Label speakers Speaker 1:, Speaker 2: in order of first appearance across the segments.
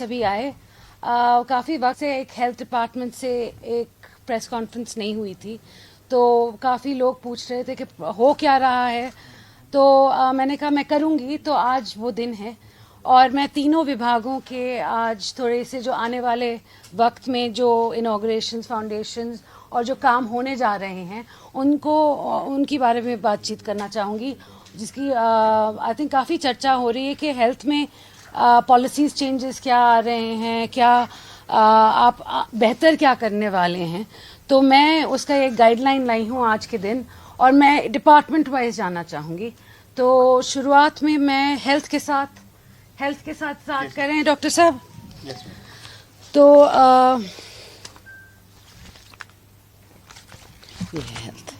Speaker 1: सभी आए। काफ़ी वक्त से एक हेल्थ डिपार्टमेंट से एक प्रेस कॉन्फ्रेंस नहीं हुई थी, तो काफ़ी लोग पूछ रहे थे कि हो क्या रहा है। तो मैंने कहा मैं करूँगी, तो आज वो दिन है और मैं तीनों विभागों के आज थोड़े से जो आने वाले वक्त में जो इनॉग्रेशंस, फाउंडेशंस और जो काम होने जा रहे हैं उनकी बारे में बातचीत करना चाहूँगी, जिसकी आई थिंक काफ़ी चर्चा हो रही है कि हेल्थ में पॉलिसीज़ चेंजेस क्या आ रहे हैं, क्या आप बेहतर क्या करने वाले हैं। तो मैं उसका एक गाइडलाइन लाई हूँ आज के दिन और मैं डिपार्टमेंट वाइज जाना चाहूँगी। तो शुरुआत में मैं हेल्थ के साथ स्टार्ट करें डॉक्टर साहब। तो ये हेल्थ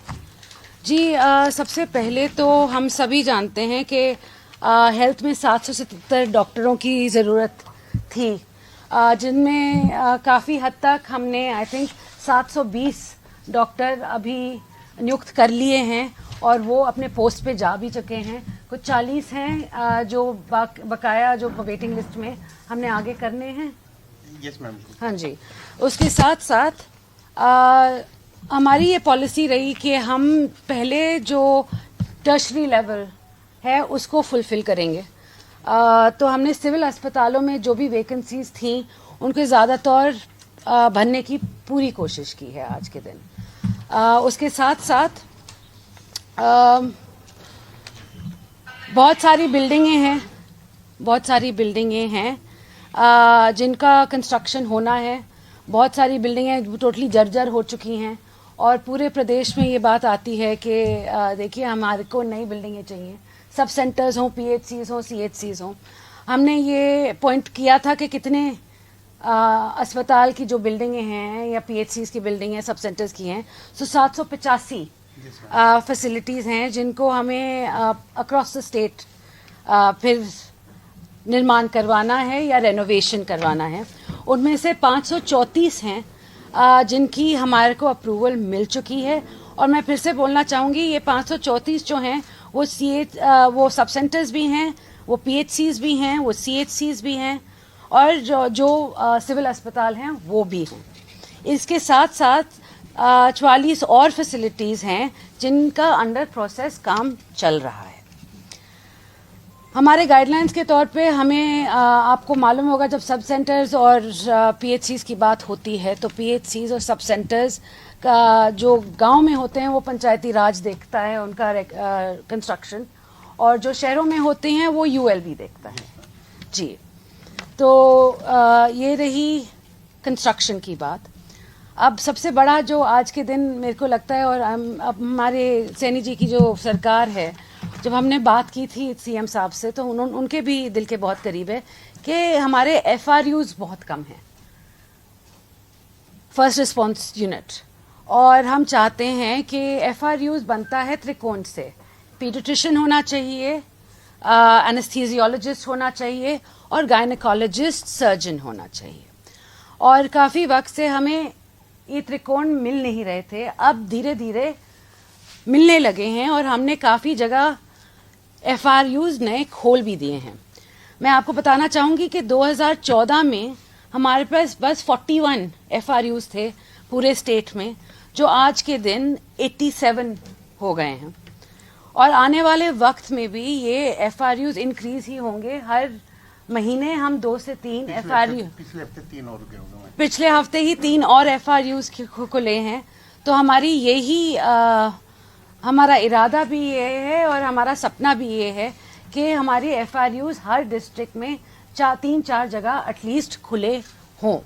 Speaker 1: जी, सबसे पहले तो हम सभी जानते हैं कि हेल्थ में 777 डॉक्टरों की ज़रूरत थी, जिनमें काफ़ी हद तक हमने आई थिंक 720 डॉक्टर अभी नियुक्त कर लिए हैं और वो अपने पोस्ट पे जा भी चुके हैं। कुछ 40 हैं जो बकाया जो वेटिंग लिस्ट में हमने आगे करने हैं।
Speaker 2: Yes ma'am.
Speaker 1: हाँ जी, उसके साथ साथ हमारी ये पॉलिसी रही कि हम पहले जो टर्शरी लेवल है उसको फुलफिल करेंगे। तो हमने सिविल अस्पतालों में जो भी वैकेंसीज थी उनको ज़्यादातर भरने की पूरी कोशिश की है आज के दिन। उसके साथ साथ बहुत सारी बिल्डिंगें हैं जिनका कंस्ट्रक्शन होना है। बहुत सारी बिल्डिंगें टोटली जर्जर हो चुकी हैं और पूरे प्रदेश में ये बात आती है कि देखिए हमारे को नई बिल्डिंगें चाहिए, सब सेंटर्स हों, पीएचसीज हों, सीएचसीज हों। हमने ये पॉइंट किया था कि कितने अस्पताल की जो बिल्डिंगें हैं या पीएचसीज की बिल्डिंग हैं, सब सेंटर्स की हैं, सो 785 फैसिलिटीज़ हैं जिनको हमें अक्रॉस द स्टेट फिर निर्माण करवाना है या रेनोवेशन करवाना है। उनमें से 534 हैं जिनकी हमारे को अप्रूवल मिल चुकी है। और मैं फिर से बोलना चाहूँगी, ये 534 जो हैं वो सब सेंटर्स भी हैं, वो पीएचसीज भी हैं, वो सीएचसीज भी हैं और जो सिविल अस्पताल हैं वो भी हैं। इसके साथ साथ 44 और फैसिलिटीज़ हैं जिनका अंडर प्रोसेस काम चल रहा है। हमारे गाइडलाइंस के तौर पे हमें आपको मालूम होगा, जब सब सेंटर्स और पीएचसीज की बात होती है तो पीएचसीज और सब सेंटर्स का जो गांव में होते हैं वो पंचायती राज देखता है उनका कंस्ट्रक्शन, और जो शहरों में होते हैं वो यूएलबी देखता है जी। तो ये रही कंस्ट्रक्शन की बात। अब सबसे बड़ा जो आज के दिन मेरे को लगता है, और अब हमारे सैनी जी की जो सरकार है, जब हमने बात की थी सीएम साहब से तो उनके भी दिल के बहुत करीब है कि हमारे एफआरयूज बहुत कम हैं, फर्स्ट रिस्पॉन्स यूनिट, और हम चाहते हैं कि एफआरयूज बनता है त्रिकोण से। पीडियाट्रिशियन होना चाहिए, एनेस्थीसियोलॉजिस्ट होना चाहिए और गायनेकोलॉजिस्ट सर्जन होना चाहिए। और काफ़ी वक्त से हमें ये त्रिकोण मिल नहीं रहे थे, अब धीरे धीरे मिलने लगे हैं और हमने काफ़ी जगह एफआरयूज नए खोल भी दिए हैं। मैं आपको बताना चाहूँगी कि 2014 में हमारे पास बस 41 एफआरयूज थे पूरे स्टेट में, जो आज के दिन 87 हो गए हैं। और आने वाले वक्त में भी ये एफआरयूज इंक्रीज ही होंगे। हर महीने हम 2 से 3 एफआरयू, पिछले हफ्ते ही 3 और एफआरयूज खुले हैं। तो हमारी यही हमारा इरादा भी ये है और हमारा सपना भी ये है कि हमारी एफआरयूज हर डिस्ट्रिक्ट में 3-4 जगह एटलीस्ट खुले हों।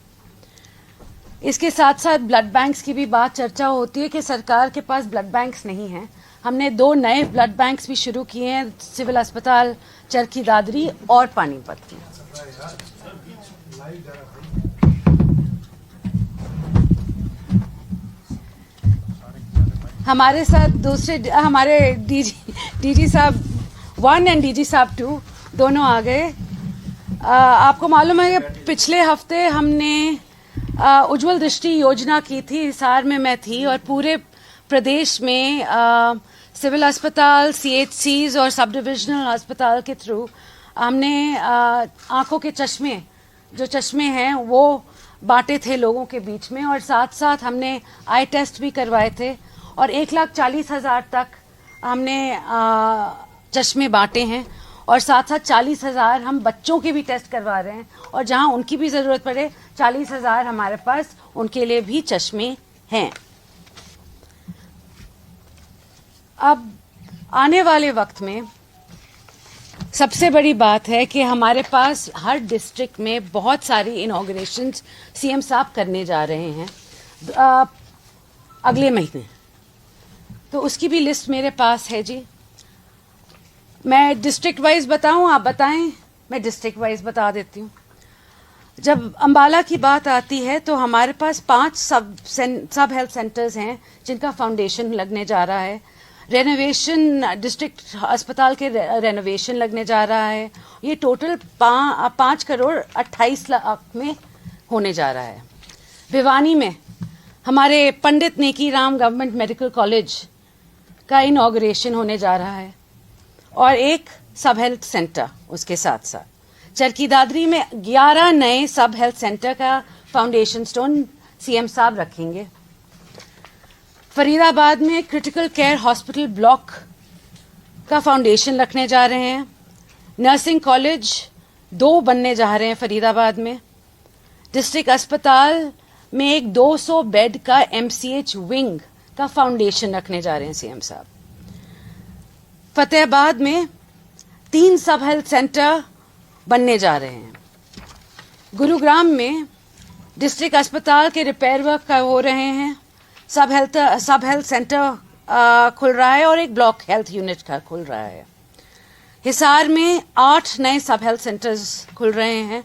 Speaker 1: इसके साथ साथ ब्लड बैंक्स की भी बात चर्चा होती है कि सरकार के पास ब्लड बैंक्स नहीं हैं। हमने 2 नए ब्लड बैंक्स भी शुरू किए हैं, सिविल अस्पताल चरखी दादरी और पानीपत की। हमारे साथ दूसरे हमारे डीजी साहब 1 एंड डीजी साहब 2 दोनों आ गए। आपको मालूम है कि पिछले हफ्ते हमने उज्ज्वल दृष्टि योजना की थी, हिसार में मैं थी, और पूरे प्रदेश में सिविल अस्पताल, सीएचसीज और सब डिविजनल अस्पताल के थ्रू हमने आंखों के चश्मे जो चश्मे हैं वो बांटे थे लोगों के बीच में, और साथ साथ हमने आई टेस्ट भी करवाए थे, और 1,40,000 तक हमने चश्मे बांटे हैं, और साथ साथ 40,000 हम बच्चों के भी टेस्ट करवा रहे हैं, और जहां उनकी भी ज़रूरत पड़े 40,000 हमारे पास उनके लिए भी चश्मे हैं। अब आने वाले वक्त में सबसे बड़ी बात है कि हमारे पास हर डिस्ट्रिक्ट में बहुत सारी इनॉग्रेशंस सीएम साहब करने जा रहे हैं अगले महीने, तो उसकी भी लिस्ट मेरे पास है जी। मैं डिस्ट्रिक्ट वाइज बताऊं, आप बताएं? मैं डिस्ट्रिक्ट वाइज बता देती हूँ। जब अंबाला की बात आती है तो हमारे पास 5 सब हेल्थ सेंटर्स हैं जिनका फाउंडेशन लगने जा रहा है। रेनोवेशन, डिस्ट्रिक्ट अस्पताल के रेनोवेशन लगने जा रहा है। ये टोटल 5,28,00,000 में होने जा रहा है। भिवानी में हमारे पंडित नेकी राम गवर्नमेंट मेडिकल कॉलेज का इनॉग्रेशन होने जा रहा है, और एक सब हेल्थ सेंटर उसके साथ साथ। चरखी दादरी में 11 नए सब हेल्थ सेंटर का फाउंडेशन स्टोन सीएम साहब रखेंगे। फरीदाबाद में क्रिटिकल केयर हॉस्पिटल ब्लॉक का फाउंडेशन रखने जा रहे हैं। नर्सिंग कॉलेज 2 बनने जा रहे हैं फरीदाबाद में। डिस्ट्रिक्ट अस्पताल में एक 200 बेड का एमसीएच विंग का फाउंडेशन रखने जा रहे हैं सीएम साहब। फतेहाबाद में 3 सब हेल्थ सेंटर बनने जा रहे हैं। गुरुग्राम में डिस्ट्रिक्ट अस्पताल के रिपेयर वर्क हो रहे हैं। सब हेल्थ सेंटर खुल रहा है, और एक ब्लॉक हेल्थ यूनिट का खुल रहा है। हिसार में 8 नए सब हेल्थ सेंटर्स खुल रहे हैं।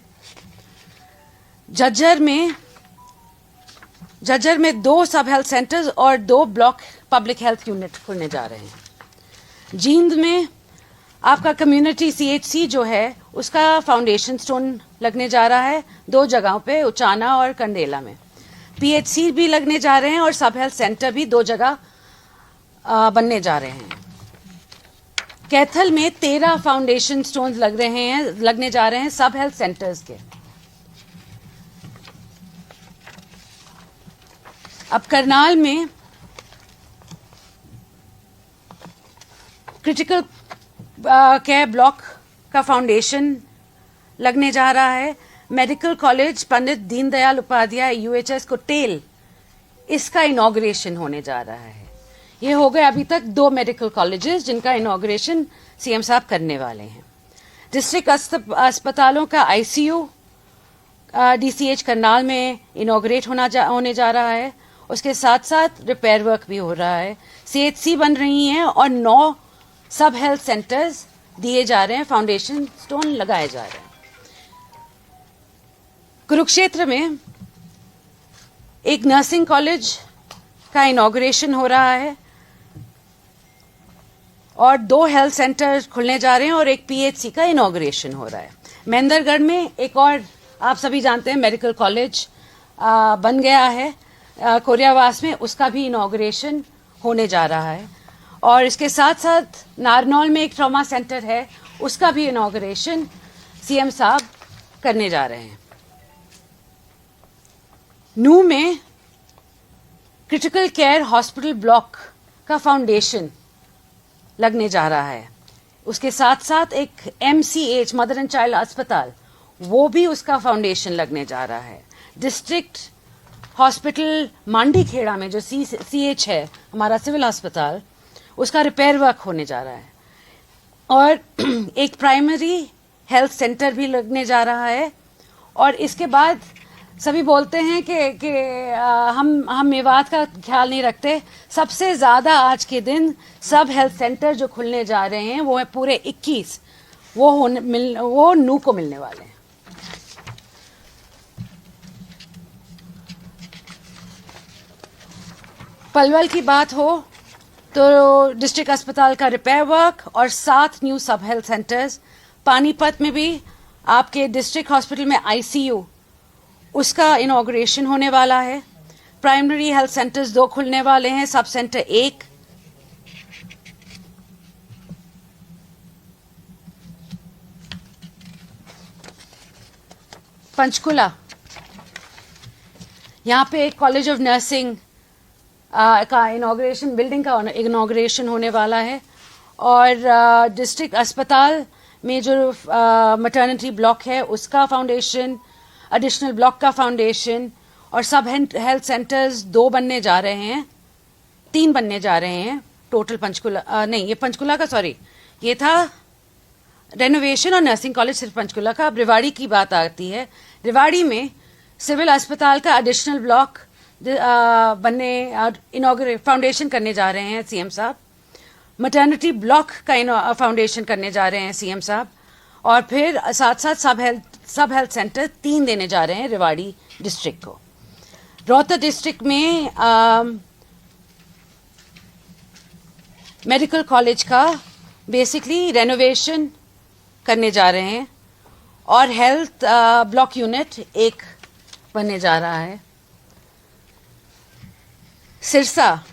Speaker 1: झज्जर में 2 सब हेल्थ सेंटर्स और 2 ब्लॉक पब्लिक हेल्थ यूनिट खुलने जा रहे हैं। जींद में आपका कम्युनिटी सीएचसी जो है उसका फाउंडेशन स्टोन लगने जा रहा है 2 जगहों पे, उचाना और कंडेला में। पीएचसी भी लगने जा रहे हैं, और सब हेल्थ सेंटर भी 2 जगह बनने जा रहे हैं। कैथल में 13 फाउंडेशन स्टोन्स लगने जा रहे हैं सब हेल्थ सेंटर्स के। अब करनाल में क्रिटिकल केयर ब्लॉक का फाउंडेशन लगने जा रहा है। Medical college Pandit Deendayal Upadhyay UHS कोटेल, इसका इनॉग्रेशन होने जा रहा है। ये हो गए अभी तक 2 मेडिकल कॉलेजेस जिनका इनॉग्रेशन सीएम साहब करने वाले हैं। डिस्ट्रिक्ट अस्पतालों का आईसीयू डीसीएच करनाल में इनॉग्रेट होने जा रहा है। उसके साथ साथ रिपेयर वर्क भी हो रहा है। सीएचसी बन रही हैं, और 9 सब हेल्थ सेंटर्स दिए जा रहे हैं, फाउंडेशन स्टोन लगाए जा रहे हैं। कुरुक्षेत्र में एक नर्सिंग कॉलेज का इनॉग्रेशन हो रहा है, और 2 हेल्थ सेंटर खुलने जा रहे हैं, और एक पीएचसी का इनॉग्रेशन हो रहा है। महेंद्रगढ़ में एक और, आप सभी जानते हैं, मेडिकल कॉलेज बन गया है कोरियावास में, उसका भी इनॉग्रेशन होने जा रहा है। और इसके साथ साथ नारनौल में एक ट्रॉमा सेंटर है, उसका भी इनॉग्रेशन सीएम साहब करने जा रहे हैं। नूह में क्रिटिकल केयर हॉस्पिटल ब्लॉक का फाउंडेशन लगने जा रहा है। उसके साथ साथ एक एमसीएच मदर एंड चाइल्ड अस्पताल, वो भी उसका फाउंडेशन लगने जा रहा है। डिस्ट्रिक्ट हॉस्पिटल मांडीखेड़ा में जो सीएच है हमारा सिविल अस्पताल, उसका रिपेयर वर्क होने जा रहा है। और एक प्राइमरी हेल्थ सेंटर भी लगने जा रहा है। और इसके बाद सभी बोलते हैं कि हम मेवात का ख्याल नहीं रखते। सबसे ज़्यादा आज के दिन सब हेल्थ सेंटर जो खुलने जा रहे हैं वो है पूरे 21, वो नूह को मिलने वाले हैं। पलवल की बात हो तो डिस्ट्रिक्ट अस्पताल का रिपेयर वर्क और 7 न्यू सब हेल्थ सेंटर्स। पानीपत में भी आपके डिस्ट्रिक्ट हॉस्पिटल में आईसीयू, उसका इनॉग्रेशन होने वाला है। प्राइमरी हेल्थ सेंटर्स 2 खुलने वाले हैं, सब सेंटर 1। पंचकुला, यहाँ पे एक कॉलेज ऑफ नर्सिंग का इनॉग्रेशन, बिल्डिंग का इनॉग्रेशन होने वाला है। और डिस्ट्रिक्ट अस्पताल में जो मैटरनिटी ब्लॉक है उसका फाउंडेशन, एडिशनल ब्लॉक का फाउंडेशन, और सब हेल्थ सेंटर्स 2 बनने जा रहे हैं, 3 बनने जा रहे हैं टोटल पंचकुला। नहीं, ये पंचकुला का, सॉरी, ये था रेनोवेशन और नर्सिंग कॉलेज सिर्फ पंचकुला का। अब रेवाड़ी की बात आती है। रेवाड़ी में सिविल अस्पताल का एडिशनल ब्लॉक बनने, फाउंडेशन करने जा रहे हैं सीएम साहब। मैटरनिटी ब्लॉक का फाउंडेशन करने जा रहे हैं सीएम साहब। और फिर साथ साथ सब हेल्थ सेंटर 3 देने जा रहे हैं रेवाड़ी डिस्ट्रिक्ट को। रोहतक डिस्ट्रिक्ट में मेडिकल कॉलेज का बेसिकली रेनोवेशन करने जा रहे हैं और हेल्थ ब्लॉक यूनिट 1 बनने जा रहा है। सिरसा,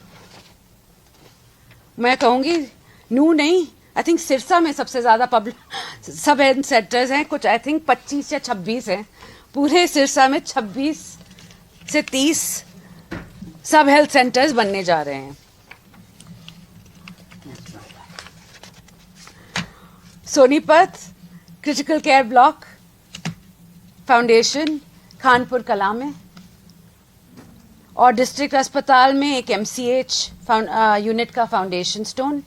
Speaker 1: मैं कहूंगी नू नहीं, आई थिंक सिरसा में सबसे ज्यादा पब्लिक सब हेल्थ सेंटर्स हैं, कुछ आई थिंक 25 या 26 हैं। पूरे सिरसा में 26 से 30 सब हेल्थ सेंटर्स बनने जा रहे हैं। Sonipat critical care block foundation Khanpur कला में, और डिस्ट्रिक्ट अस्पताल में एक MCH यूनिट का फाउंडेशन स्टोन,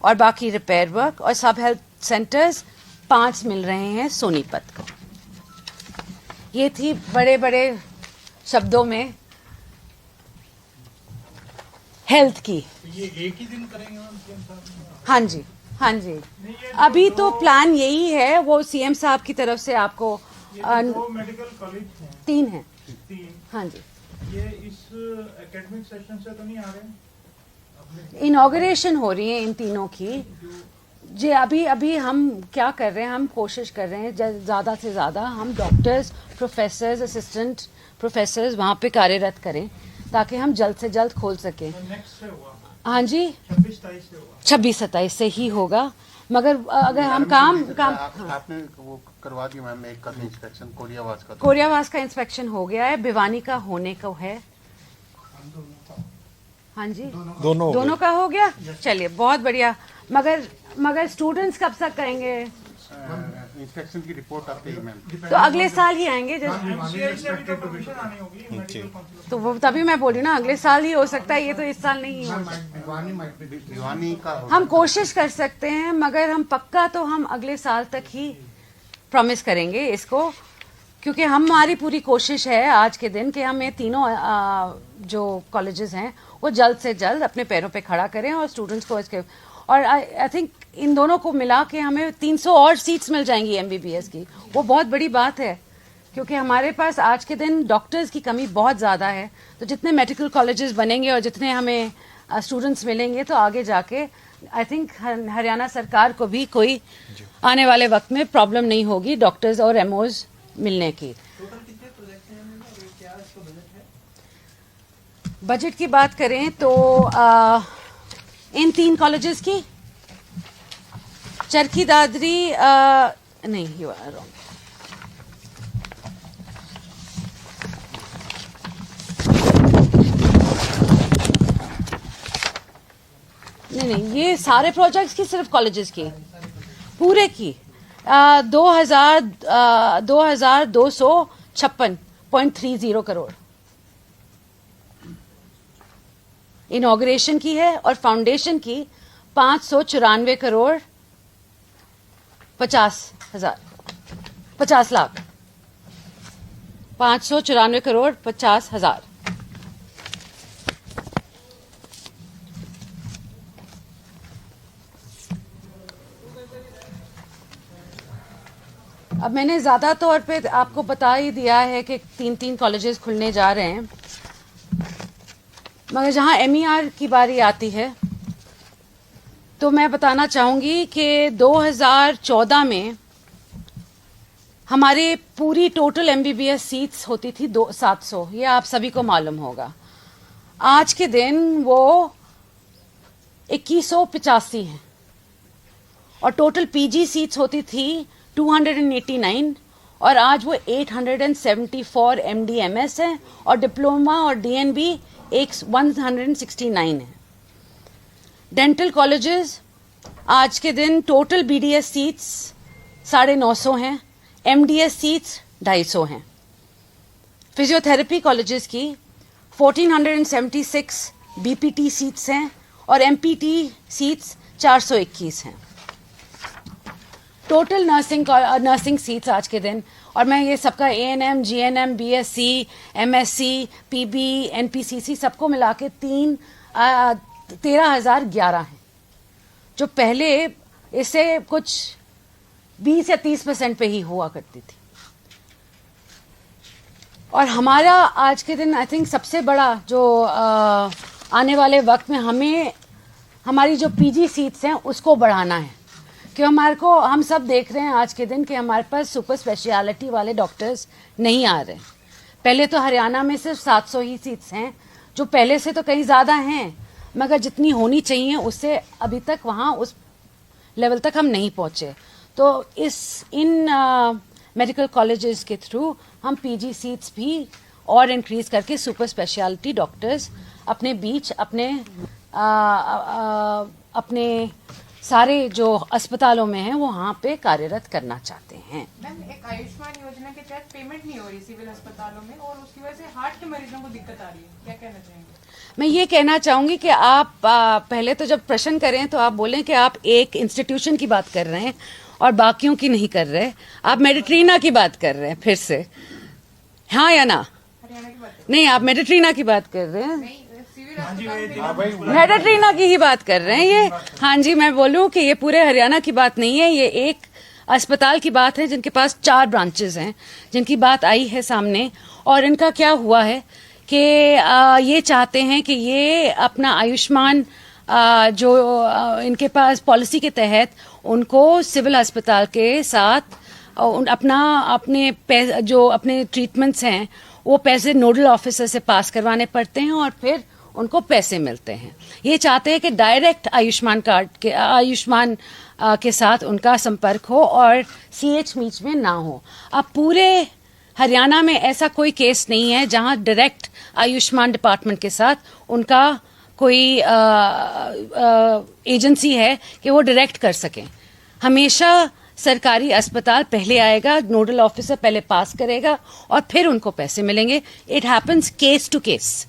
Speaker 1: और बाकी रिपेयर वर्क। और सब हेल्थ सेंटर्स 5 मिल रहे हैं सोनीपत को। ये थी बड़े बड़े शब्दों में हेल्थ की।
Speaker 2: ये एक ही दिन करेंगे मैम?
Speaker 1: हाँ जी, हाँ जी। अभी तो प्लान यही है, वो सीएम साहब की तरफ से आपको
Speaker 2: 2 मेडिकल कॉलेज हैं।
Speaker 1: 3 हैं।
Speaker 2: 3।
Speaker 1: हाँ जी।
Speaker 2: ये इस एकेडमिक सेशन से तो नहीं आ रहे?
Speaker 1: इनॉग्रेशन हो रही है इन तीनों की। जी, अभी हम क्या कर रहे हैं, हम कोशिश कर रहे हैं ज़्यादा से ज़्यादा हम डॉक्टर्स, प्रोफेसर्स, असिस्टेंट प्रोफेसर्स वहाँ पे कार्यरत करें ताकि हम जल्द से जल्द खोल सकें।
Speaker 2: नेक्स्ट से हुआ?
Speaker 1: हाँ जी,
Speaker 2: 26-27 से हुआ।
Speaker 1: 26-27 से ही होगा। मगर अगर हम काम
Speaker 3: आपने वो करवा दिया मैम, एक का इंस्पेक्शन
Speaker 1: कोरियावास का इंस्पेक्शन हो गया है, भिवानी का होने को है। हाँ जी, दोनों का हो गया। चलिए, बहुत बढ़िया। मगर स्टूडेंट्स कब तक करेंगे?
Speaker 3: इंस्पेक्शन की रिपोर्ट आती है मैम,
Speaker 1: तो अगले साल ही आएंगे। तो वो तभी मैं बोल रही हूँ ना, अगले साल ही हो सकता है, ये तो इस साल नहीं हो।
Speaker 3: भिवानी का
Speaker 1: हम कोशिश कर सकते हैं, मगर हम पक्का तो हम अगले साल तक ही प्रॉमिस करेंगे इसको, क्योंकि हमारी पूरी कोशिश है आज के दिन कि हम ये तीनों जो कॉलेजेस हैं वो जल्द से जल्द अपने पैरों पे खड़ा करें और स्टूडेंट्स को इसके, और आई थिंक इन दोनों को मिला के हमें 300 और सीट्स मिल जाएंगी MBBS की। वो बहुत बड़ी बात है, क्योंकि हमारे पास आज के दिन डॉक्टर्स की कमी बहुत ज़्यादा है। तो जितने मेडिकल कॉलेजेस बनेंगे और जितने हमें स्टूडेंट्स मिलेंगे, तो आगे जाके आई थिंक हरियाणा सरकार को भी कोई आने वाले वक्त में प्रॉब्लम नहीं होगी डॉक्टर्स और एमओज मिलने की। बजट की बात करें तो इन 3 कॉलेजेस की चरखी दादरी नहीं, यू आर रॉन्ग। नहीं, ये सारे प्रोजेक्ट्स की, सिर्फ कॉलेजेस की, पूरे की 2256.30 करोड़ इनॉग्रेशन की है, और फाउंडेशन की 594 करोड़ 50 लाख 594 करोड़ 50 हजार। अब मैंने ज्यादा तौर पे आपको बता ही दिया है कि 3 कॉलेजेस खुलने जा रहे हैं, मगर जहां MER की बारी आती है तो मैं बताना चाहूंगी कि 2014 में हमारी पूरी टोटल MBBS सीट्स होती थी 700, ये आप सभी को मालूम होगा। आज के दिन वो 2185 हैं, और टोटल PG सीट्स होती थी 289, और आज वो 874 MD/MS हैं और डिप्लोमा और DNB 169 है। डेंटल कॉलेजेस आज के दिन टोटल BDS सीट्स 950 हैं, MDS सीट्स 250 हैं। फिजियोथेरेपी कॉलेजेस की 1476 BPT सीट्स हैं और MPT सीट्स 421 हैं। टोटल नर्सिंग सीट्स आज के दिन, और मैं ये सबका ANM, GNM, BSc, MSc, PB, NPCC सबको मिला के 13,011 हैं, जो पहले इससे कुछ 20 या 30% पे ही हुआ करती थी। और हमारा आज के दिन आई थिंक सबसे बड़ा जो आने वाले वक्त में हमें हमारी जो PG सीट्स हैं उसको बढ़ाना है, कि हम सब देख रहे हैं आज के दिन कि हमारे पास सुपर स्पेशलिटी वाले डॉक्टर्स नहीं आ रहे। पहले तो हरियाणा में सिर्फ 700 ही सीट्स हैं, जो पहले से तो कहीं ज़्यादा हैं, मगर जितनी होनी चाहिए उससे अभी तक वहाँ उस लेवल तक हम नहीं पहुँचे। तो इन मेडिकल कॉलेजेस के थ्रू हम PG सीट्स भी और इंक्रीज करके सुपर स्पेशलिटी डॉक्टर्स अपने बीच अपने सारे जो अस्पतालों में हैं वो वहाँ पे कार्यरत करना चाहते हैं।
Speaker 4: मैम, एक आयुष्मान योजना के तहत पेमेंट नहीं हो रही सिविल अस्पतालों में और उसकी वजह से हार्ट के मरीजों को दिक्कत आ रही है, क्या कहना चाहेंगे?
Speaker 1: मैं ये कहना चाहूँगी कि आप पहले तो जब प्रश्न करें तो आप बोलें कि आप एक इंस्टीट्यूशन की बात कर रहे हैं और बाकियों की नहीं कर रहे। आप मेडिट्रीना की बात कर रहे हैं फिर से, हाँ या ना?
Speaker 4: हरियाणा की बात
Speaker 1: नहीं, आप मेडिट्रीना की बात कर रहे हैं,
Speaker 4: नहीं, सिविल अस्पताल
Speaker 1: मेडिट्रीना की ही बात कर रहे हैं ये। हाँ जी, मैं बोलूँ कि ये पूरे हरियाणा की बात नहीं है, ये एक अस्पताल की बात है जिनके पास 4 ब्रांचेस हैं, जिनकी बात आई है सामने। और इनका क्या हुआ है कि ये चाहते हैं कि ये अपना आयुष्मान जो इनके पास पॉलिसी के तहत उनको सिविल अस्पताल के साथ अपने ट्रीटमेंट्स हैं वो पैसे नोडल ऑफिसर से पास करवाने पड़ते हैं और फिर उनको पैसे मिलते हैं। ये चाहते हैं कि डायरेक्ट आयुष्मान के साथ उनका संपर्क हो और CH बीच में ना हो। अब पूरे हरियाणा में ऐसा कोई केस नहीं है जहां डायरेक्ट आयुष्मान डिपार्टमेंट के साथ उनका कोई एजेंसी है कि वो डायरेक्ट कर सकें। हमेशा सरकारी अस्पताल पहले आएगा, नोडल ऑफिसर पहले पास करेगा और फिर उनको पैसे मिलेंगे। It happens case to case.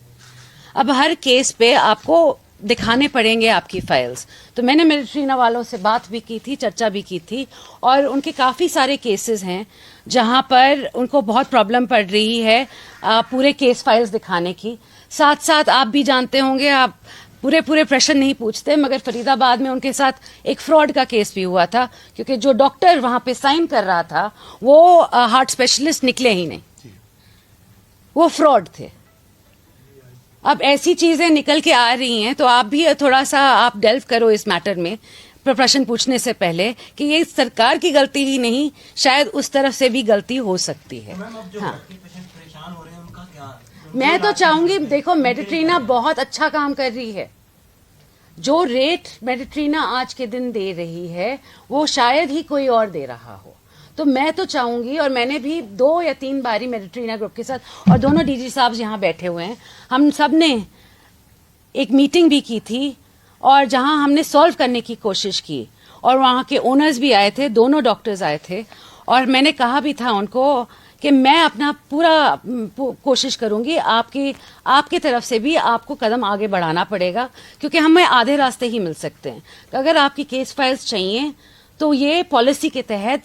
Speaker 1: अब हर केस पे आपको दिखाने पड़ेंगे आपकी फाइल्स। तो मैंने मेडिट्रीना वालों से बात भी की थी, चर्चा भी की थी, और उनके काफ़ी सारे केसेस हैं जहां पर उनको बहुत प्रॉब्लम पड़ रही है पूरे केस फाइल्स दिखाने की। साथ साथ आप भी जानते होंगे, आप पूरे प्रश्न नहीं पूछते, मगर फरीदाबाद में उनके साथ एक फ्रॉड का केस भी हुआ था, क्योंकि जो डॉक्टर वहां पे साइन कर रहा था वो हार्ट स्पेशलिस्ट निकले ही नहीं, वो फ्रॉड थे। अब ऐसी चीजें निकल के आ रही हैं, तो आप भी थोड़ा सा आप डेल्व करो इस मैटर में प्रश्न पूछने से पहले कि ये सरकार की गलती ही नहीं, शायद उस तरफ से भी गलती हो सकती है। हाँ, मैं तो चाहूंगी, देखो मेडिट्रीना बहुत अच्छा काम कर रही है। जो रेट मेडिट्रीना आज के दिन दे रही है वो शायद ही कोई और दे रहा हो। तो मैं तो चाहूंगी, और मैंने भी 2 या 3 बारी मेडिट्रीना ग्रुप के साथ, और दोनों DG साहब यहाँ बैठे हुए हैं, हम सब ने एक मीटिंग भी की थी और जहां हमने सॉल्व करने की कोशिश की, और वहाँ के ओनर्स भी आए थे, दोनों डॉक्टर्स आए थे, और मैंने कहा भी था उनको कि मैं अपना पूरा कोशिश करूंगी, आपकी तरफ से भी आपको कदम आगे बढ़ाना पड़ेगा, क्योंकि हमें आधे रास्ते ही मिल सकते हैं। तो अगर आपकी केस फाइल्स चाहिए तो ये पॉलिसी के तहत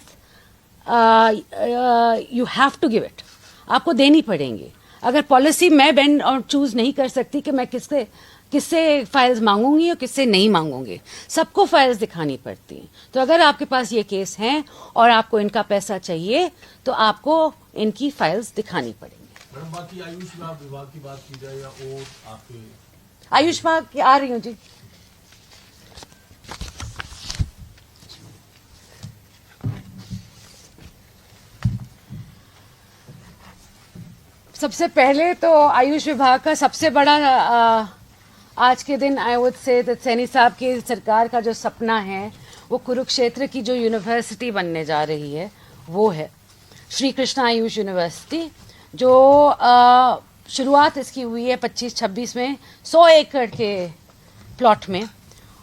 Speaker 1: you have to give it, आपको देनी पड़ेंगी। अगर पॉलिसी मैं बेंड और चूज नहीं कर सकती कि मैं किससे फाइल्स मांगूंगी और किससे नहीं मांगूंगी, सबको फाइल्स दिखानी पड़ती हैं। तो अगर आपके पास ये केस हैं और आपको इनका पैसा चाहिए तो आपको इनकी फाइल्स दिखानी पड़ेंगी।
Speaker 5: मैडम, बाकी आयुष विभाग की बात की जाए या और आपके
Speaker 1: आयुष विभाग की आ रही हूँ जी। सबसे पहले तो आयुष विभाग का सबसे बड़ा आज के दिन आई वुड से सैनी साहब की सरकार का जो सपना है वो कुरुक्षेत्र की जो यूनिवर्सिटी बनने जा रही है वो है। श्री कृष्णा आयुष यूनिवर्सिटी, जो शुरुआत इसकी हुई है 25-26 में 100 एकड़ के प्लॉट में,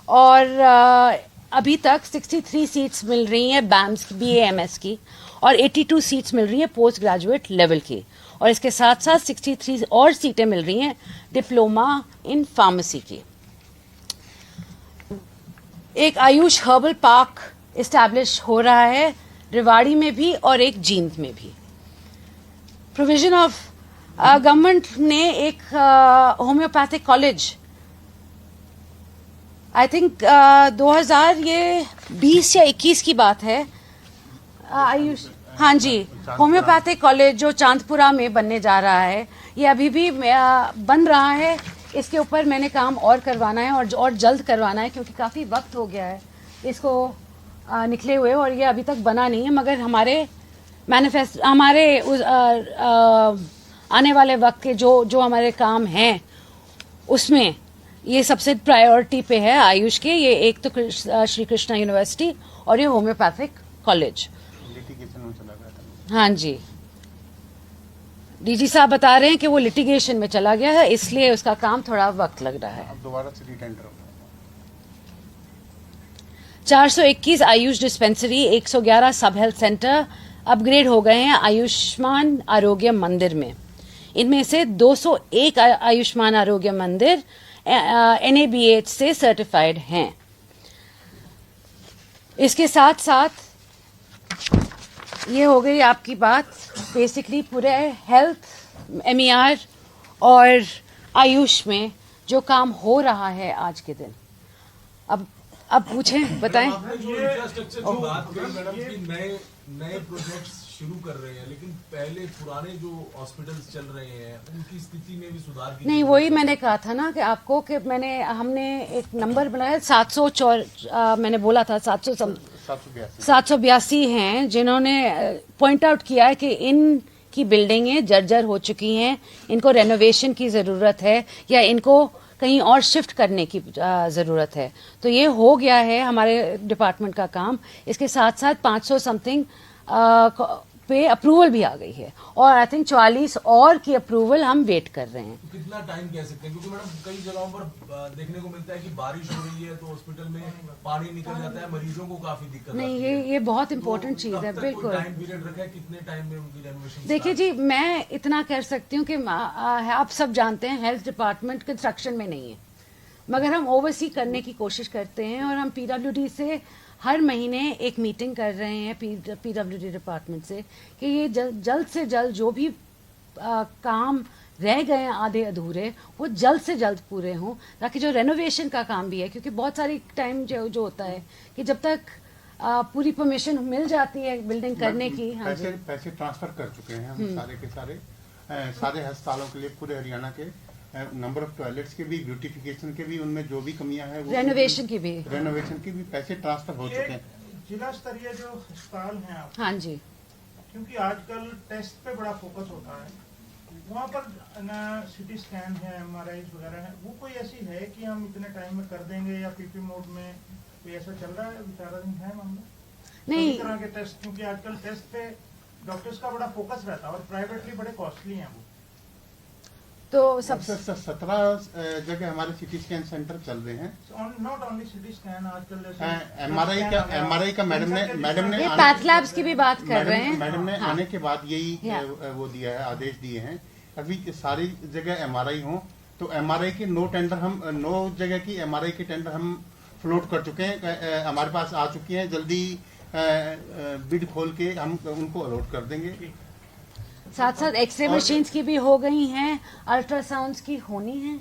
Speaker 1: और अभी तक 63 सीट्स मिल रही हैं BAMS की, और 82 सीट्स मिल रही हैं पोस्ट ग्रेजुएट लेवल की, और इसके साथ साथ 63 और सीटें मिल रही हैं डिप्लोमा इन फार्मेसी की। एक आयुष हर्बल पार्क इस्टेब्लिश हो रहा है रेवाड़ी में भी और एक जींद में भी। प्रोविजन ऑफ गवर्नमेंट ने एक होम्योपैथिक कॉलेज, आई थिंक 2020 या 21 की बात है, आयुष, हाँ जी, होम्योपैथिक कॉलेज जो चांदपुरा में बनने जा रहा है, ये अभी भी बन रहा है। इसके ऊपर मैंने काम और करवाना है और जल्द करवाना है, क्योंकि काफ़ी वक्त हो गया है इसको निकले हुए, और ये अभी तक बना नहीं है। मगर हमारे आने वाले वक्त के जो हमारे काम हैं उसमें ये सबसे प्रायोरिटी पे है आयुष के। ये एक तो श्री कृष्णा यूनिवर्सिटी और ये होम्योपैथिक कॉलेज।
Speaker 3: लिटिगेशन में चला गया था।
Speaker 1: हाँ जी, डीजी साहब बता रहे हैं कि वो लिटिगेशन में चला गया है, इसलिए उसका काम थोड़ा वक्त लग रहा है।
Speaker 3: अब दोबारा से रीटेंडर होगा।
Speaker 1: 421 आयुष डिस्पेंसरी, 111 सब हेल्थ सेंटर अपग्रेड हो गए हैं आयुष्मान आरोग्य मंदिर में। इनमें से 201 आयुष्मान आरोग्य मंदिर NABH से सर्टिफाइड हैं। इसके साथ साथ ये हो गई आपकी बात, बेसिकली पूरे हेल्थ, MER और आयुष में जो काम हो रहा है आज के दिन। अब पूछें, बताएं।
Speaker 5: आपने जो इंफ्रास्ट्रक्चर की बात करी मैडम कि नए प्रोजेक्ट्स शुरू कर रहे हैं, लेकिन पहले पुराने जो हॉस्पिटल्स चल रहे हैं उनकी स्थिति में भी सुधार की
Speaker 1: नहीं, वही मैंने कहा था ना कि आपको कि हमने एक नंबर बनाया 704, मैंने बोला था 782 हैं जिन्होंने पॉइंट आउट किया है कि इनकी बिल्डिंगें जर्जर हो चुकी हैं, इनको रेनोवेशन की ज़रूरत है या इनको कहीं और शिफ्ट करने की ज़रूरत है। तो ये हो गया है हमारे डिपार्टमेंट का काम। इसके साथ साथ 500 समथिंग पे अप्रूवल भी आ गई है, और आई थिंक 44 और की अप्रूवल हम वेट कर रहे हैं।
Speaker 5: तो कितना टाइम कह सकते हैं, क्योंकि मैडम कई जगहों पर देखने को मिलता है कि बारिश हो रही है तो हॉस्पिटल में पानी निकल जाता है, मरीजों को काफी दिक्कत
Speaker 1: नहीं,
Speaker 5: आती है।
Speaker 1: ये बहुत इंपॉर्टेंट चीज़ है, बिल्कुल।
Speaker 5: टाइम पीरियड रखा है, कितने टाइम में उनकी रेनोवेशन?
Speaker 1: देखिए जी, मैं इतना कह सकती हूँ कि आप सब जानते हैं हेल्थ डिपार्टमेंट कंस्ट्रक्शन में नहीं है, मगर हम ओवरसी करने की कोशिश करते हैं, और हम PWD से हर महीने एक मीटिंग कर रहे हैं PWD डिपार्टमेंट से कि ये जल्द से जल्द जो भी काम रह गए हैं आधे अधूरे, वो जल्द से जल्द पूरे हों, ताकि जो रेनोवेशन का काम भी है, क्योंकि बहुत सारी टाइम जो होता है कि जब तक पूरी परमिशन मिल जाती है बिल्डिंग करने की। हाँ जी,
Speaker 3: पैसे ट्रांसफर कर चुके हैं हम सारे के सारे अस्पतालों के लिए, पूरे हरियाणा के नंबर ऑफ टॉयलेट्स के भी, ब्यूटिफिकेशन के भी, उनमें जो भी कमियां हैं,
Speaker 1: रेनोवेशन की भी
Speaker 3: पैसे ट्रांसफर हो चुके हैं।
Speaker 2: जिला स्तरीय जो अस्पताल हैं आप,
Speaker 1: हाँ जी,
Speaker 2: क्योंकि आजकल टेस्ट पे बड़ा फोकस होता है, वहाँ पर CT स्कैन है, MRI वगैरह है, वो कोई ऐसी है कि हम इतने टाइम में कर देंगे, या PP मोड में कोई ऐसा चल रहा है विचाराधीन है मामला?
Speaker 1: नहीं,
Speaker 2: सभी तरह के टेस्ट, क्योंकि आजकल टेस्ट पे डॉक्टर्स का बड़ा फोकस रहता है और प्राइवेटली बड़े कॉस्टली हैं वो।
Speaker 1: तो सबसे
Speaker 3: 17 जगह हमारे CT स्कैन सेंटर चल रहे हैं।
Speaker 2: नॉट ओनली CT स्कैन, आजकल
Speaker 3: MRI का मैडम ने
Speaker 1: ये पैथ लैब्स की भी बात कर रहे हैं।
Speaker 3: मैडम ने
Speaker 1: हाँ।
Speaker 3: आने के बाद यही वो दिया है, आदेश दिए हैं, अभी सारी जगह MRI हो, तो MRI के 9 जगह की MRI के टेंडर हम फ्लोट कर चुके हैं, हमारे पास आ चुकी हैं। जल्दी बिड खोल के हम उनको अलॉट कर देंगे।
Speaker 1: साथ साथ एक्सरे मशीन्स की भी हो गई हैं, अल्ट्रासाउंड्स की होनी है।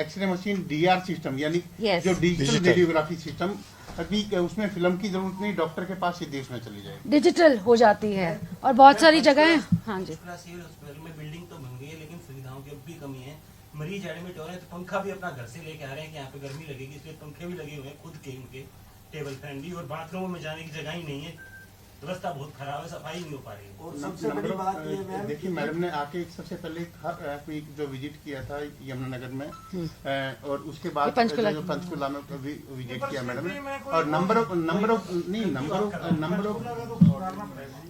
Speaker 3: एक्सरे मशीन DR सिस्टम, यानी
Speaker 1: Yes.
Speaker 3: जो डिजिटल रेडियोग्राफी सिस्टम, अभी उसमें फिल्म की जरूरत नहीं, डॉक्टर के पास सीधे उसमें चली जाएगी,
Speaker 1: डिजिटल हो जाती है, और बहुत सारी जगह। हाँ जी,
Speaker 6: सिविल हॉस्पिटल में बिल्डिंग तो बन गई है, लेकिन सुविधाओं की अब भी कमी है। मरीज एडमिट हो रहे हैं तो पंखा भी अपना घर से लेके आ रहे हैं कि यहाँ पे गर्मी लगेगी, इसलिए पंखे भी लगे हुए हैं खुद के, उनके टेबल फैन भी, और बाथरूम में जाने की जगह ही नहीं है। व्यवस्था बहुत खराब है, सफाई नहीं हो पा रही है।
Speaker 7: और सबसे बड़ी बात ये मैम,
Speaker 3: देखिए मैडम ने आके सबसे पहले एक जो विजिट किया था यमुनानगर में, और उसके बाद
Speaker 1: पंचकुला
Speaker 3: में विजिट किया मैडम ने, और नंबर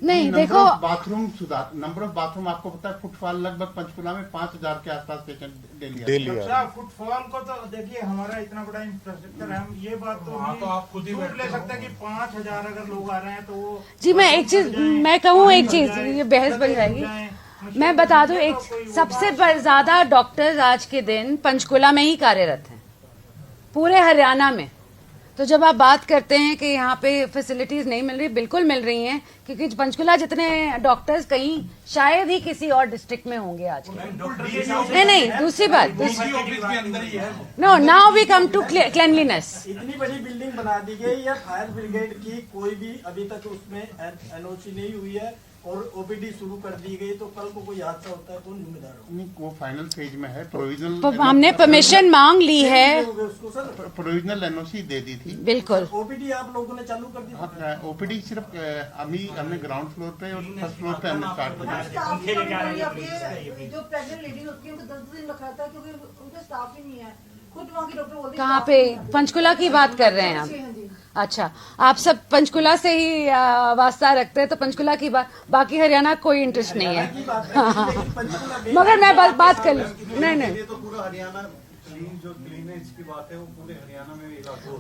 Speaker 1: नहीं देखो
Speaker 3: बाथरूम सुधार, नंबर ऑफ बाथरूम आपको पता है, फुटफॉल लगभग पंचकुला में 5000 के आसपास पेशेंट डेली
Speaker 2: अच्छा, फुटफॉल को तो देखिए हमारा इतना बड़ा इंफ्रास्ट्रक्चर है, हम ये बात तो
Speaker 5: वहाँ तो आप खुद ही
Speaker 2: झूठ ले सकते हैं कि 5000 अगर लोग आ रहे हैं तो वो
Speaker 1: जी, मैं एक चीज मैं कहूँ, एक चीज ये बहस बन जाएगी। मैं बता दूं, एक सबसे ज्यादा डॉक्टर्स आज के दिन पंचकुला में ही कार्यरत हैं पूरे हरियाणा में। तो जब आप बात करते हैं कि यहाँ पे फैसिलिटीज नहीं मिल रही, बिल्कुल मिल रही हैं, क्योंकि पंचकुला जितने डॉक्टर्स कहीं शायद ही किसी और डिस्ट्रिक्ट में होंगे आज के। नहीं, दूसरी बात, no, now we come to cleanliness.
Speaker 7: इतनी बड़ी बिल्डिंग बना दी गई है, फायर ब्रिगेड की कोई भी अभी तक उसमें एनओसी नहीं हुई है, और ओपीडी शुरू कर दी गई, तो कल को कोई हादसा होता है तो जिम्मेदार होगा?
Speaker 3: नहीं, वो फाइनल फेज में है, प्रोविजनल
Speaker 1: हमने परमिशन मांग ली है,
Speaker 7: उसको सर
Speaker 3: प्रोविजनल एनओसी दे दी थी।
Speaker 1: बिल्कुल।
Speaker 7: ओपीडी आप लोगों ने चालू कर दी?
Speaker 3: ओपीडी सिर्फ अभी हमने ग्राउंड फ्लोर पे और फर्स्ट फ्लोर पे हमने स्टार्ट किया।
Speaker 8: जो प्रेग्नेंट लेडी होती है उनको 10 दिन रखा था, क्योंकि उनका स्टाफ ही नहीं है। खुद वहाँ की डॉक्टर बोलते हैं
Speaker 1: कहाँ पे? पंचकुला की बात कर रहे हैं आप? अच्छा, आप सब पंचकुला से ही वास्ता रखते हैं, तो पंचकुला की बात, बाकी हरियाणा कोई इंटरेस्ट नहीं है। मगर मैं बात कर लूँ, नहीं
Speaker 9: तो पूरा हरियाणा जो क्लीनेस की बात है वो पूरे हरियाणा में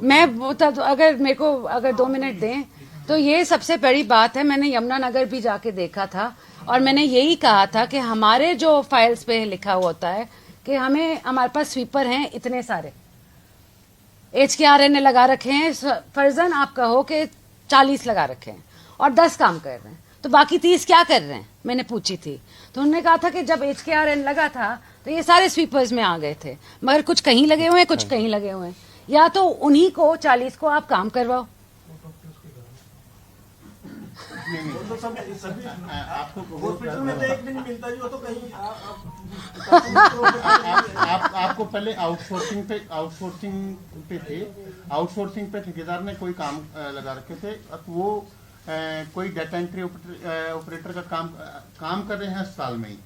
Speaker 1: मैं वो अगर मेरे को अगर 2 मिनट दें तो ये सबसे बड़ी बात है। मैंने यमुनानगर भी जाके देखा था और मैंने यही कहा था कि हमारे जो फाइल्स पे लिखा हुआ होता है कि हमारे पास स्वीपर हैं इतने सारे, HKRN ने लगा रखे हैं, फर्जन आप कहो कि 40 लगा रखे हैं और 10 काम कर रहे हैं, तो बाकी 30 क्या कर रहे हैं? मैंने पूछी थी तो उन्होंने कहा था कि जब HKRN लगा था तो ये सारे स्वीपर्स में आ गए थे, मगर कुछ कहीं लगे हुए हैं, कुछ कहीं लगे हुए हैं। या तो उन्हीं को 40 को आप काम करवाओ।
Speaker 7: तो आपको हॉस्पिटल में तो एक दिन मिलता ही हो, तो कहीं
Speaker 3: आपको पहले आउटसोर्सिंग पे ठेकेदार ने कोई काम लगा रखे थे, अब वो कोई डाटा एंट्री ऑपरेटर का काम कर रहे हैं साल में ही।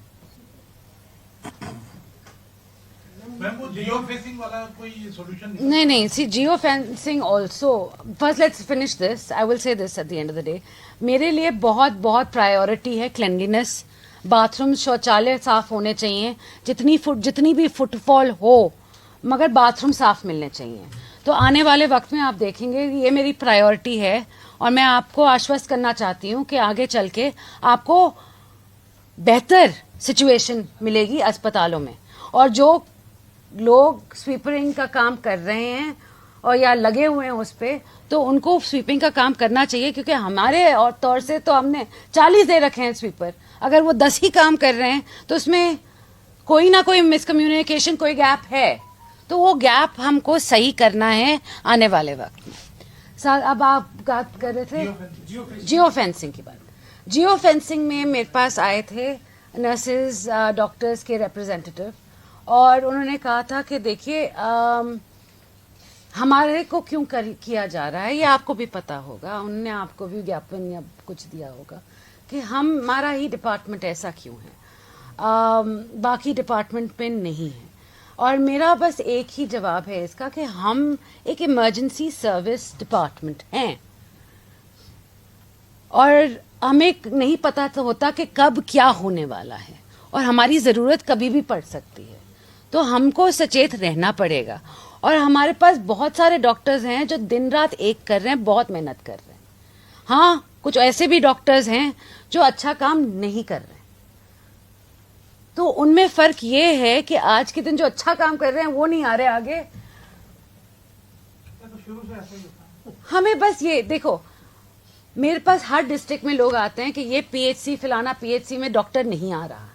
Speaker 5: जियो फेंसिंग वाला कोई सॉल्यूशन
Speaker 1: नहीं, see geo fencing also, first let's finish this, I will say this at the end of the day. मेरे लिए बहुत प्रायोरिटी है क्लेanलीनेस। बाथरूम, शौचालय साफ होने चाहिए, जितनी भी फुटफॉल हो, मगर बाथरूम साफ मिलने चाहिए। तो आने वाले वक्त में आप देखेंगे ये मेरी प्रायोरिटी है, और मैं आपको आश्वस्त करना चाहती हूँ कि आगे चल के आपको बेहतर सिचुएशन मिलेगी अस्पतालों में। और जो लोग स्वीपरिंग का काम कर रहे हैं और या लगे हुए हैं उस पे, तो उनको स्वीपिंग का काम करना चाहिए, क्योंकि हमारे और तौर से तो हमने 40 दे रखे हैं स्वीपर। अगर वो 10 ही काम कर रहे हैं तो उसमें कोई ना कोई मिसकम्युनिकेशन, कोई गैप है, तो वो गैप हमको सही करना है आने वाले वक्त में। अब आप बात कर रहे थे जियो फेंसिंग की बात। जियो फेंसिंग में मेरे पास आए थे नर्सेज, डॉक्टर्स के रिप्रेजेंटेटिव, और उन्होंने कहा था कि देखिए हमारे को क्यों किया जा रहा है, ये आपको भी पता होगा, उन्होंने आपको भी ज्ञापन या कुछ दिया होगा कि हमारा ही डिपार्टमेंट ऐसा क्यों है, बाकी डिपार्टमेंट में नहीं है। और मेरा बस एक ही जवाब है इसका कि हम एक इमरजेंसी सर्विस डिपार्टमेंट हैं, और हमें नहीं पता तो होता कि कब क्या होने वाला है, और हमारी ज़रूरत कभी भी पड़ सकती है, तो हमको सचेत रहना पड़ेगा। और हमारे पास बहुत सारे डॉक्टर्स हैं जो दिन रात एक कर रहे हैं, बहुत मेहनत कर रहे हैं। हाँ, कुछ ऐसे भी डॉक्टर्स हैं जो अच्छा काम नहीं कर रहे हैं, तो उनमें फर्क ये है कि आज के दिन जो अच्छा काम कर रहे हैं वो नहीं आ रहे आगे।
Speaker 2: तो शुरू से ऐसा ही होता है।
Speaker 1: हमें बस ये देखो, मेरे पास हर डिस्ट्रिक्ट में लोग आते हैं कि ये PHC फलाना PHC में डॉक्टर नहीं आ रहा,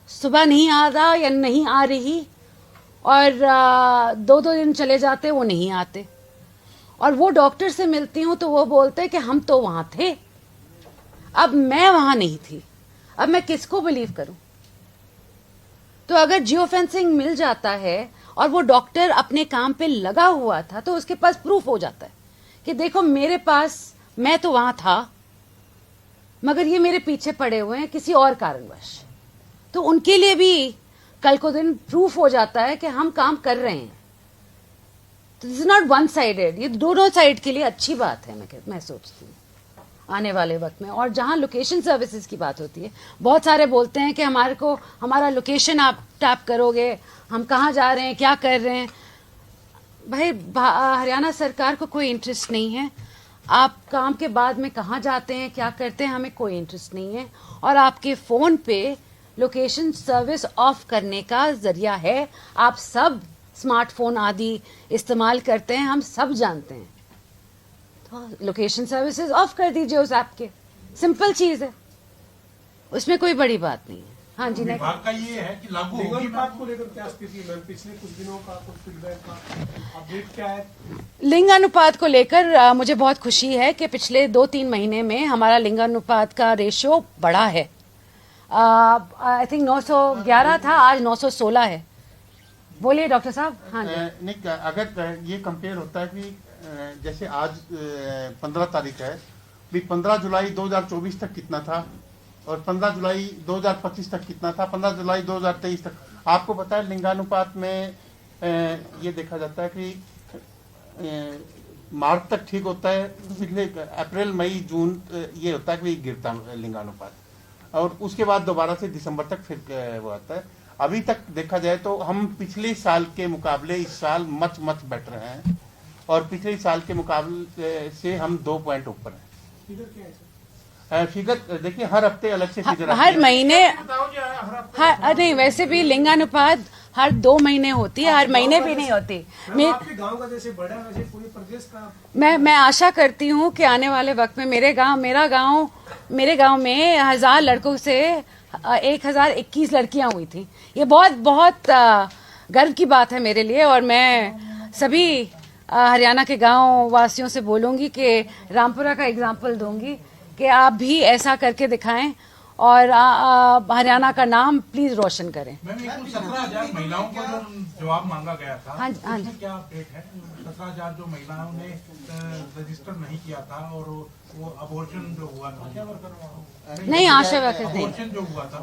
Speaker 1: सुबह नहीं आ रहा या नहीं आ रही, और 2-2 दिन चले जाते, वो नहीं आते। और वो डॉक्टर से मिलती हूँ तो वो बोलते हैं कि हम तो वहां थे, अब मैं वहां नहीं थी, अब मैं किसको बिलीव करूं? तो अगर जियो फेंसिंग मिल जाता है और वो डॉक्टर अपने काम पे लगा हुआ था, तो उसके पास प्रूफ हो जाता है कि देखो मेरे पास, मैं तो वहां था, मगर ये मेरे पीछे पड़े हुए हैं किसी और कारणवश, तो उनके लिए भी कल को दिन प्रूफ हो जाता है कि हम काम कर रहे हैं। तो this is not one sided, ये दोनों साइड के लिए अच्छी बात है मैं सोचती हूँ आने वाले वक्त में। और जहाँ लोकेशन सर्विसेज की बात होती है, बहुत सारे बोलते हैं कि हमारा लोकेशन आप टैप करोगे, हम कहाँ जा रहे हैं, क्या कर रहे हैं। भाई हरियाणा सरकार को कोई इंटरेस्ट नहीं है आप काम के बाद में कहाँ जाते हैं, क्या करते हैं, हमें कोई इंटरेस्ट नहीं है। और आपके फ़ोन पे लोकेशन सर्विस ऑफ करने का जरिया है, आप सब स्मार्टफोन आदि इस्तेमाल करते हैं, हम सब जानते हैं। तो लोकेशन सर्विसेज ऑफ कर दीजिए उस ऐप के, सिंपल चीज़ है, उसमें कोई बड़ी बात नहीं है। हाँ जी,
Speaker 9: विभाग का ये है कि लागू होगी बात को लेकर क्या स्थिति है? पिछले कुछ दिनों का कुछ फीडबैक का अपडेट क्या है?
Speaker 1: लिंग अनुपात को लेकर मुझे बहुत खुशी है कि पिछले 2-3 महीने में हमारा लिंग अनुपात का रेशियो बढ़ा है। आई थिंक 911 था, आज 916 है। बोलिए डॉक्टर साहब। हाँ जी।
Speaker 3: नहीं, अगर ये कंपेयर होता है कि जैसे आज 15 तारीख है, भी 15 जुलाई 2024 तक कितना था और 15 जुलाई 2025 तक कितना था, 15 जुलाई 2023 तक, आपको पता है लिंगानुपात में ये देखा जाता है कि मार्च तक ठीक होता है, पिछले अप्रैल मई जून ये होता है कि गिरता लिंगानुपात, और उसके बाद दोबारा से दिसंबर तक फिर वो आता है। अभी तक देखा जाए तो हम पिछले साल के मुकाबले इस साल मच बेटर हैं, और पिछले साल के मुकाबले से हम 2 पॉइंट ऊपर हैं।
Speaker 9: फिगर क्या है सर?
Speaker 3: फिगर देखिए, हर हफ्ते अलग से फिगर
Speaker 1: हर महीने नहीं, वैसे भी लिंगानुपात हर 2 महीने होती है, हर महीने भी नहीं होती।
Speaker 9: आपके गांव का जैसे बढ़ा वैसे पूरे प्रदेश का
Speaker 1: मैं आशा करती हूँ कि आने वाले वक्त में मेरे गांव में 1000 लड़कों से 1021 लड़कियां हुई थी। ये बहुत गर्व की बात है मेरे लिए, और मैं सभी हरियाणा के गांव वासियों से बोलूंगी कि रामपुरा का एग्जाम्पल दूंगी कि आप भी ऐसा करके दिखाएं और हरियाणा का नाम प्लीज रोशन करें।
Speaker 9: मैम, 17,000 महिलाओं को जो जवाब मांगा गया था,
Speaker 1: हाँ जी।
Speaker 9: उसमें क्या अपडेट है? 17,000 जो महिलाओं ने रजिस्टर नहीं किया था और वो अबॉर्शन जो हुआ था,
Speaker 1: नहीं, आशा वर्कर नहीं,
Speaker 9: अबॉर्शन जो हुआ था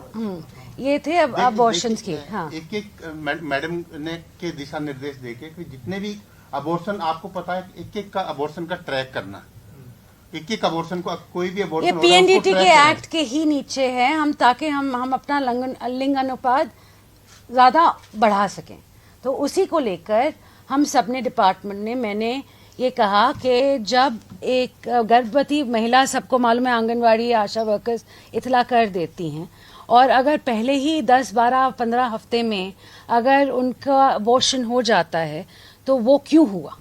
Speaker 1: ये थे अबॉर्शन की। हाँ,
Speaker 3: एक मैडम ने के दिशा निर्देश देके कि जितने भी अबॉर्शन, आपको पता है एक का अबॉर्शन का ट्रैक करना, एक अबॉर्शन को, कोई भी अबॉर्शन,
Speaker 1: ये पीएनडीटी के एक्ट के ही नीचे है, हम ताकि हम अपना लिंग अनुपात ज्यादा बढ़ा सकें। तो उसी को लेकर हम सबने डिपार्टमेंट ने, मैंने ये कहा कि जब एक गर्भवती महिला, सबको मालूम है आंगनवाड़ी आशा वर्कर्स इतला कर देती हैं, और अगर पहले ही 10, 12, 15 हफ्ते में अगर उनका अबॉर्शन हो जाता है तो वो क्यों हुआ,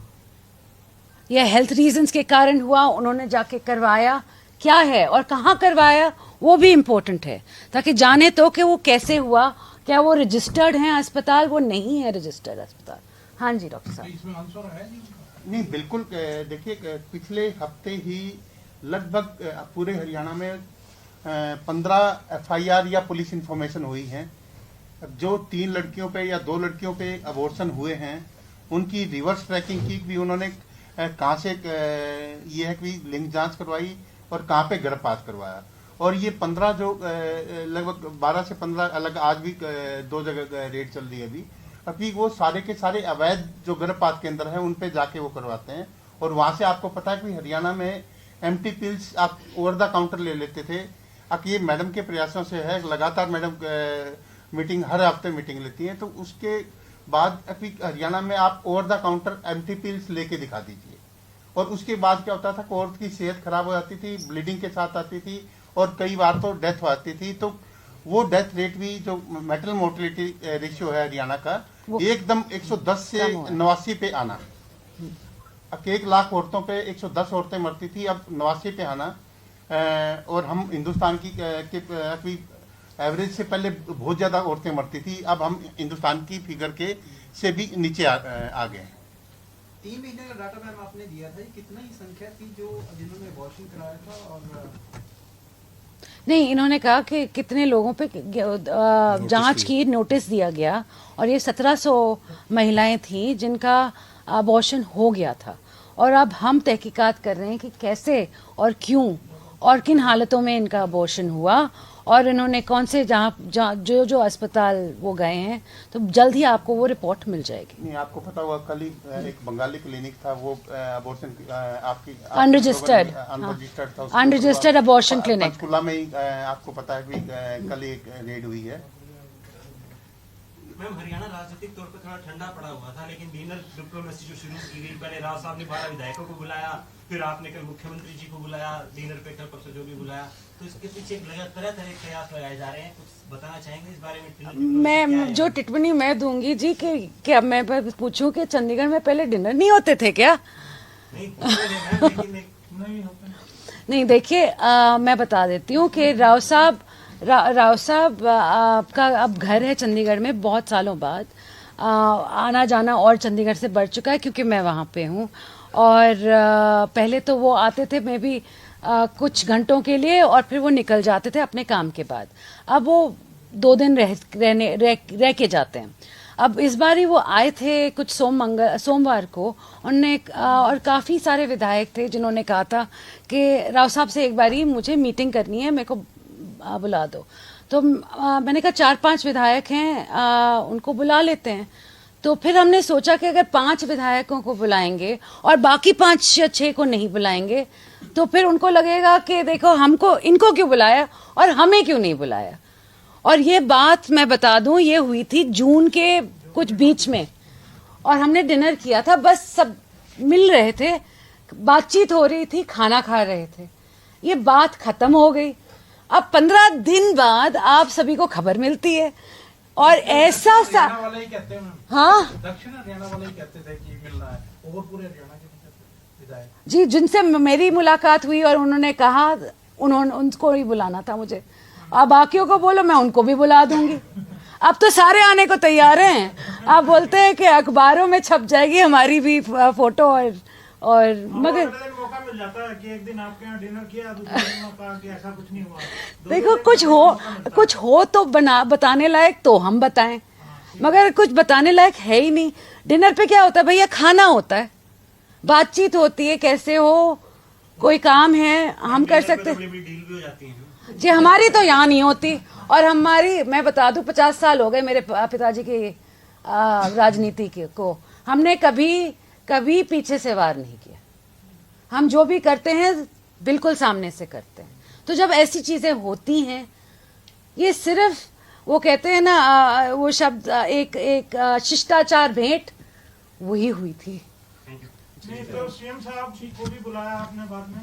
Speaker 1: यह हेल्थ रीजंस के कारण हुआ, उन्होंने जाके करवाया क्या है और कहाँ करवाया, वो भी इम्पोर्टेंट है, ताकि जाने तो कि वो कैसे हुआ, क्या वो रजिस्टर्ड हैं अस्पताल, वो नहीं है रजिस्टर्ड अस्पताल। हाँ जी डॉक्टर साहब।
Speaker 9: इसमें आंसर है
Speaker 3: नहीं, बिल्कुल। देखिए, पिछले हफ्ते ही लगभग पूरे हरियाणा में 15 FIR या पुलिस इंफॉर्मेशन हुई हैं। जो 3 लड़कियों पे या 2 लड़कियों पे अबॉर्शन हुए हैं, उनकी रिवर्स ट्रैकिंग की भी उन्होंने, कहाँ से ये है कि लिंग जांच करवाई और कहाँ पे गर्भपात करवाया, और ये 15 जो लगभग 12 से 15 अलग, आज भी 2 जगह रेड चल रही है अभी वो सारे के सारे अवैध जो गर्भपात केंद्र हैं उन पे जाके वो करवाते हैं। और वहां से आपको पता है कि हरियाणा में एम्प्टी पिल्स आप ओवर द काउंटर ले लेते थे। अब ये मैडम के प्रयासों से है, लगातार मैडम मीटिंग, हर हफ्ते मीटिंग लेती हैं, तो उसके बाद अभी हरियाणा में आप over the counter empty pills लेके दिखा दीजिए। और उसके बाद क्या होता था कि औरत की सेहत खराब हो जाती थी, ब्लीडिंग के साथ आती थी, और कई बार तो डेथ हो जाती थी। तो वो डेथ रेट भी, जो मेटल मोर्टिलिटी रेशियो है हरियाणा का, एकदम 110 से 89 पे आना। 1 लाख औरतों पे 110 औरतें मरती थी, अब 89 पे आना। और हम हिंदुस्तान की एवरेज से पहले बहुत ज्यादा औरतें मरती थी, अब हम हिंदुस्तान की फिगर के से भी नीचे आ गए हैं।
Speaker 10: 3 महीने का डाटा मैम आपने दिया था, कितना ही संख्या थी जो जिन्होंने अबॉर्शन कराया था? और
Speaker 1: नहीं, इन्होंने कहा कि कितने लोगों पे जांच की, नोटिस दिया गया, और ये 1700 महिलाएं थी जिनका अबॉर्शन हो गया था। और अब हम तहकीकात कर रहे हैं कि कैसे और क्यों और किन हालतों में इनका अबॉर्शन हुआ और इन्होंने कौन से जहाँ जो अस्पताल वो गए हैं, तो जल्द ही आपको वो रिपोर्ट मिल जाएगी।
Speaker 3: नहीं, आपको पता होगा कल ही एक बंगाली क्लिनिक था, वो अबॉर्शन आपकी
Speaker 1: अनरजिस्टर्ड
Speaker 3: था,
Speaker 1: अनरजिस्टर्ड अबॉर्शन क्लिनिक
Speaker 3: पंचकुला में ही आपको पता है कि कल एक रेड हुई है।
Speaker 6: मैम, हरियाणा राजनीतिक तौर पर थोड़ा ठंडा पड़ा हुआ था, लेकिन डिनर डिप्लोमेसी जो शुरू की गई, पहले राव साहब ने 12 विधायकों को बुलाया, फिर आपने कल मुख्यमंत्री जी को बुलाया डिनर पे, कल परसों जो भी बुलाया, तो इसके पीछे तरह तरह के प्रयास लगाए जा रहे हैं। कुछ बताना चाहेंगे इस बारे में?
Speaker 1: मैं जो टिप्पणी मैं दूंगी जी कि क्या मैं पूछूं कि चंडीगढ़ में पहले डिनर नहीं होते थे क्या? नहीं, देखिए मैं बता देती हूँ कि राव साहब का अब घर है चंडीगढ़ में, बहुत सालों बाद आना जाना और चंडीगढ़ से बढ़ चुका है क्योंकि मैं वहाँ पे हूँ। और पहले तो वो आते थे मैं भी कुछ घंटों के लिए और फिर वो निकल जाते थे अपने काम के बाद। अब वो 2 दिन रह के जाते हैं। अब इस बार ही वो आए थे कुछ सोमवार को, उनने और काफ़ी सारे विधायक थे जिन्होंने कहा था कि राव साहब से एक बारी मुझे मीटिंग करनी है, मेरे को बुला दो। तो मैंने कहा 4-5 विधायक हैं, उनको बुला लेते हैं। तो फिर हमने सोचा कि अगर 5 विधायकों को बुलाएंगे और बाकी 5 या 6 को नहीं बुलाएंगे तो फिर उनको लगेगा कि देखो हमको इनको क्यों बुलाया और हमें क्यों नहीं बुलाया। और ये बात मैं बता दूं, ये हुई थी जून के कुछ बीच में और हमने डिनर किया था, बस सब मिल रहे थे, बातचीत हो रही थी, खाना खा रहे थे, ये बात खत्म हो गई। अब 15 दिन बाद आप सभी को खबर मिलती है और ऐसा
Speaker 9: वाले ही कहते हैं।
Speaker 1: हाँ,
Speaker 9: दक्षिण हरियाणा वाले ही कहते थे कि मिल रहा है, और पूरे हरियाणा के विधायक
Speaker 1: जी जिनसे मेरी मुलाकात हुई और उन्होंने कहा उनको ही बुलाना था मुझे। अब बाकियों को बोलो, मैं उनको भी बुला दूंगी। अब तो सारे आने को तैयार हैं। आप बोलते हैं कि अखबारों में छप जाएगी हमारी भी फोटो और मगर
Speaker 2: मौका मिल जाता है कि एक दिन आपके यहाँ डिनर किया, दूसरे दिन मौका कि ऐसा कुछ नहीं हुआ।
Speaker 1: देखो कुछ हो तो बताने लायक तो हम बताएं, मगर कुछ बताने लायक है ही नहीं। डिनर पे क्या होता है भैया? खाना होता है, बातचीत होती है, कैसे हो, कोई काम है हम कर सकते जी। हमारी तो यहाँ नहीं होती। और हमारी, मैं बता दूं, 50 साल हो गए मेरे पिताजी की राजनीति को, हमने कभी पीछे से वार नहीं किया। हम जो भी करते हैं बिल्कुल सामने से करते हैं। तो जब ऐसी चीजें होती हैं, ये सिर्फ वो कहते हैं ना वो शब्द एक शिष्टाचार भेंट वही हुई थी।
Speaker 2: नहीं तो सीएम साहब को भी बुलाया आपने बाद में?